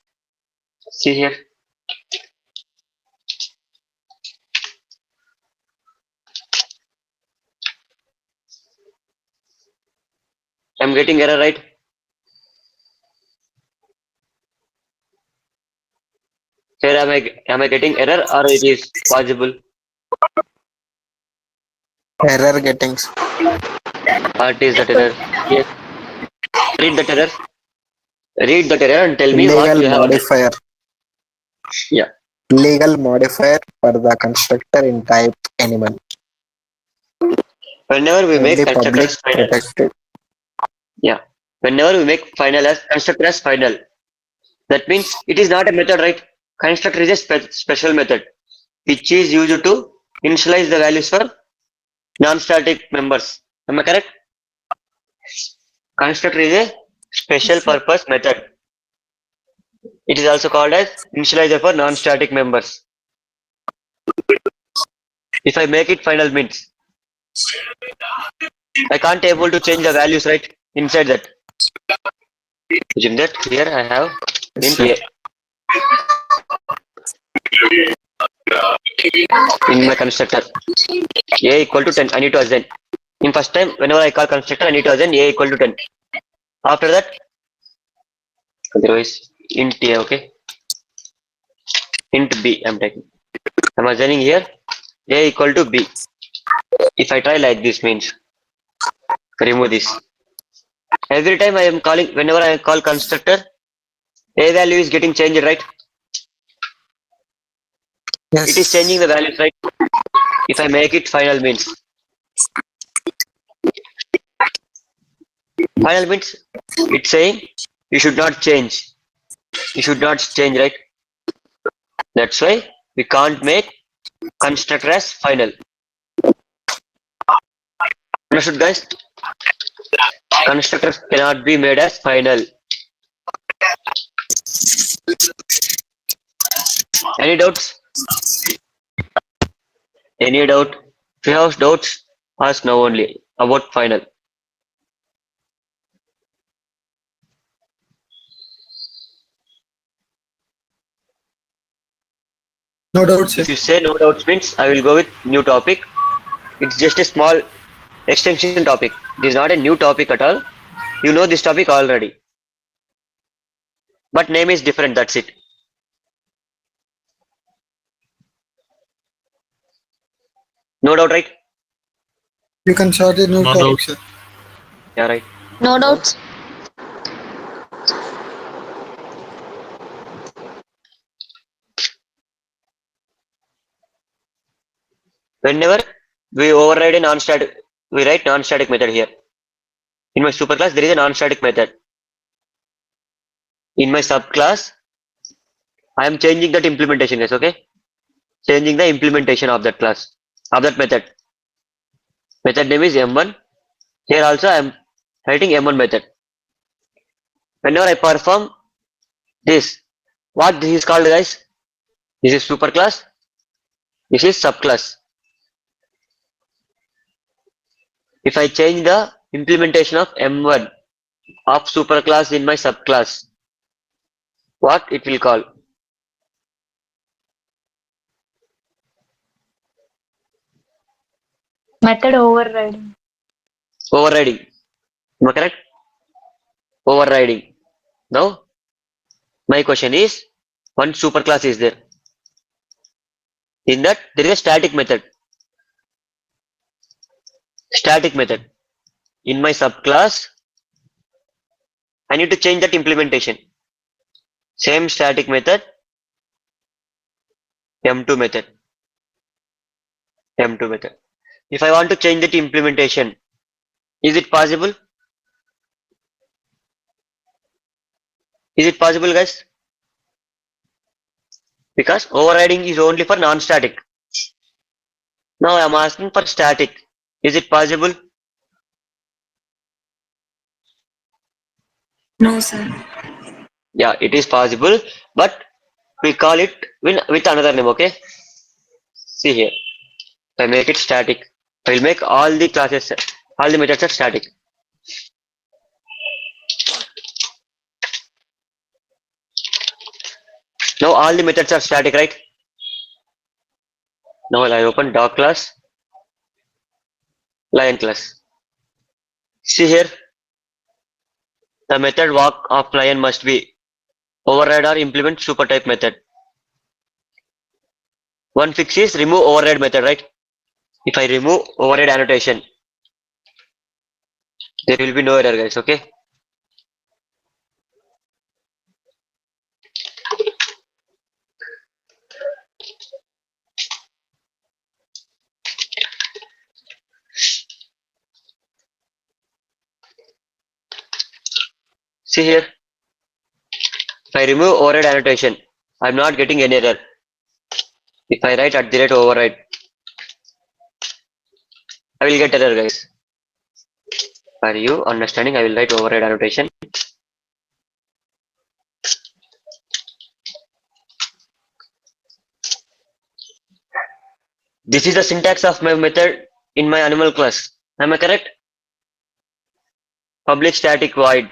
see here. I'm getting error, right? Here am I getting error or it is possible? Error gettings. What is that error? Yes. Read that error. Read that error and tell me what Legal you have understood. modifier. Yeah. Legal modifier for the constructor in type animal. Whenever we make Only constructor public as final. protected. Yeah. Whenever we make final as constructor as final. That means it is not a method, right? Constructor is a special method which is used to initialize the values for non-static members. Am I correct? Constructor is a special purpose method. It is also called as initializer for non-static members. If I make it final means I can't able to change the values, right? Inside that. Assume that here I have int a in my constructor. A equal to 10. I need to assign. In first time, whenever I call constructor, I need to assign a equal to 10. After that, otherwise int a, okay. Int b I'm taking. I'm assigning here a equal to b. If I try like this means remove this. Every time I am calling, whenever I call constructor, a value is getting changed, right? Yes. It is changing the values, right? If I make it final means Final means it's saying you should not change. You should not change, right? That's why we can't make constructor as final. Understood, guys? Constructors cannot be made as final. Any doubts? Any doubt? If you have doubts, ask now only about final. No doubt, sir. If you say no doubts means I will go with new topic. It's just a small extension topic. It is not a new topic at all. You know this topic already. But name is different, that's it. No doubt, right? You can start a new No topic, doubt. sir. Yeah, right. No doubts. Whenever we override a non-static, we write non-static method here. In my superclass, there is a non-static method. In my subclass, I am changing that implementation, guys, okay? Changing the implementation of that class, of that method. Method name is M1. Here also I am writing M1 method. Whenever I perform this, what this is called, guys? This is superclass. This is subclass. If I change the implementation of M1 of superclass in my subclass, what it will call? Method overriding. Overriding. Am I correct? Overriding. Now, my question is, one superclass is there. In that, there is a static method. Static method. In my subclass, I need to change that implementation. Same static method, M2 method. M2 method. If I want to change that implementation, is it possible? Is it possible, guys? Because overriding is only for non-static. Now I am asking for static. Is it possible? No, sir. Yeah, it is possible, but we call it with another name, okay? See here. If I make it static, I will make all the classes, all the methods are static. Now all the methods are static, right? Now I open dog class, lion class. See here, the method walk of lion must be override or implement super type method. One fix is remove override method, right? If I remove override annotation, there will be no error, guys, okay? See here, if I remove override annotation, I'm not getting any error. If I write at the rate override, I will get error, guys. For you understanding, I will write override annotation. This is the syntax of my method in my animal class. Am I correct? Public static void.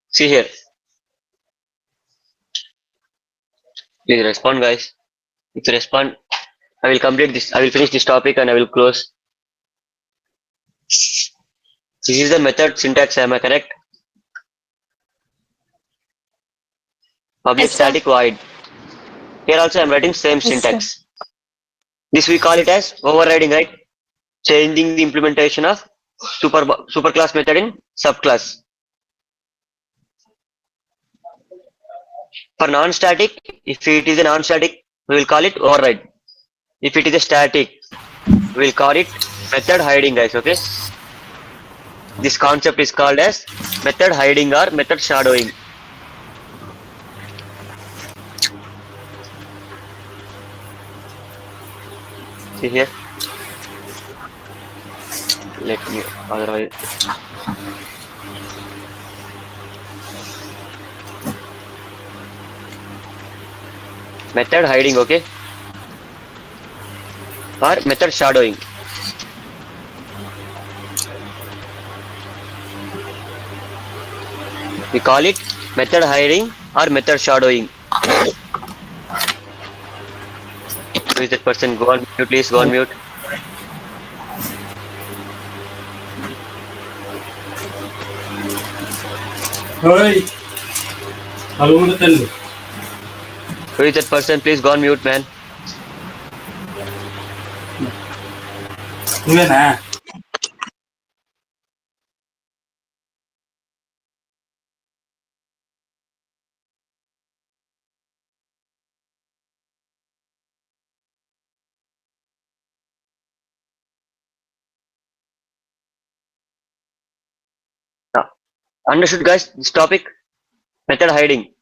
See here. Please respond, guys. If you respond, I will complete this. I will finish this topic and I will close. This is the method syntax. Am I correct? Public Yes, sir. static void. Here also I am writing same Yes, syntax. This we call it as overriding, right? Changing the implementation of superclass method in subclass. For non-static, if it is a non-static, we will call it override. If it is a static, we will call it Method hiding, guys. Okay. This concept is called as method hiding or method shadowing. See here. Let me otherwise. Method hiding, okay, or method shadowing. We call it method hiding or method shadowing. Who is that person? Go on mute, please. Go on mute. Who is that person? Please go on mute, man. Understood, guys? This topic, method hiding.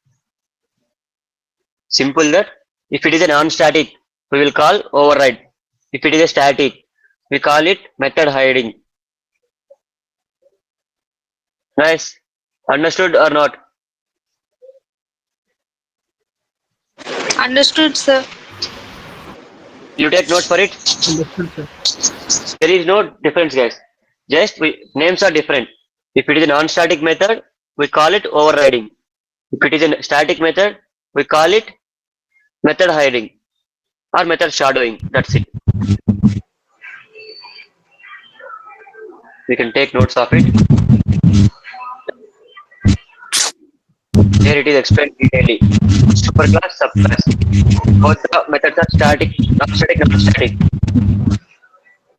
Simple that if it is a non-static, we will call override. If it is a static, we call it method hiding. Nice. Understood or not? Understood, sir. You take notes for it. Understood, sir. There is no difference, guys. Just names are different. If it is a non-static method, we call it overriding. If it is a static method, we call it method hiding or method shadowing. That's it. We can take notes of it. Here it is explained detailedly. Superclass, subclass. Both the methods are static, non-static.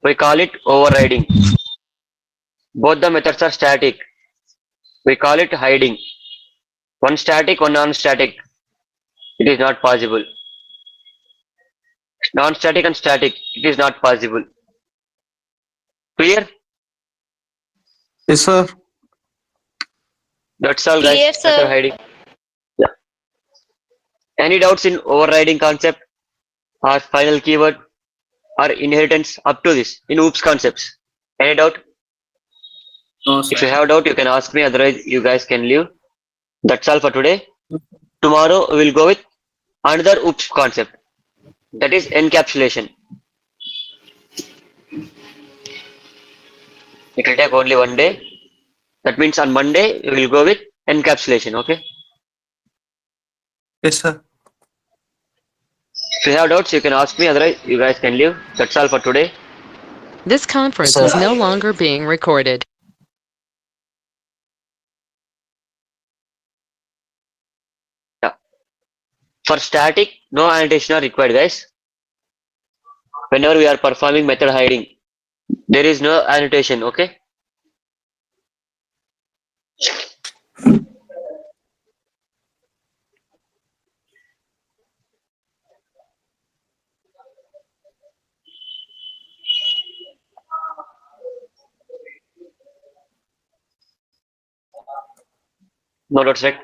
We call it overriding. Both the methods are static. We call it hiding. One static, one non-static. It is not possible. Non-static and static. It is not possible. Clear? Yes, sir. That's all, guys. Clear, sir. Method hiding. Yeah. Any doubts in overriding concept or final keyword or inheritance up to this in OOPS concepts? Any doubt? No, If you sir. have doubt, you can ask me. Otherwise, you guys can leave. That's all for today. Tomorrow, we will go with another OOPS concept. That is encapsulation. It will take only one day. That means on Monday, we will go with encapsulation. Okay. Yes, sir. If you have doubts, you can ask me. Otherwise, you guys can leave. That's all for today. This conference Sir. is no longer being recorded. Yeah. For static, no annotation are required, guys. Whenever we are performing method hiding, there is no annotation. Okay. No doubts, right?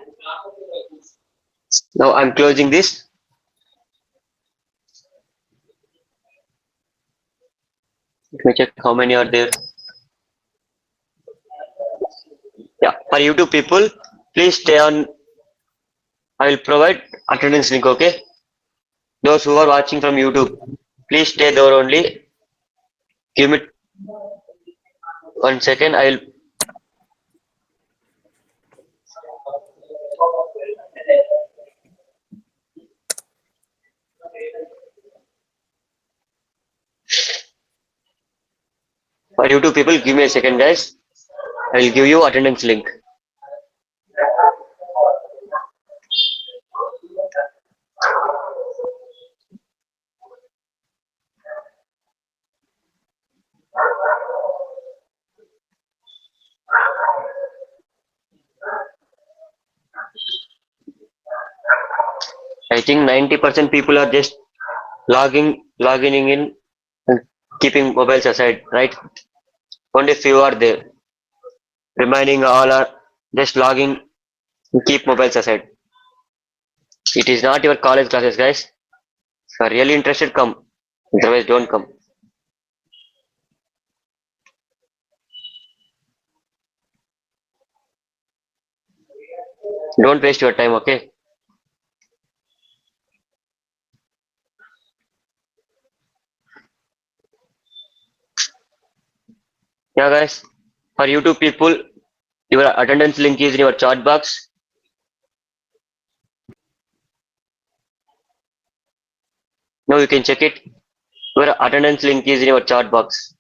Now I'm closing this. Let me check how many are there. Yeah, for YouTube people, please stay on. I will provide attendance link. Okay. Those who are watching from YouTube, please stay there only. Give me 1 second. I will. For YouTube people, give me a second, guys. I will give you attendance link. I think 90% people are just logging in. keeping mobiles aside, right? Only few are there. Remaining all are just logging, keep mobiles aside. It is not your college classes, guys. If you are really interested, come. Otherwise, don't come. Don't waste your time, okay? Yeah, guys. For YouTube people, your attendance link is in your chat box. Now you can check it. Your attendance link is in your chat box.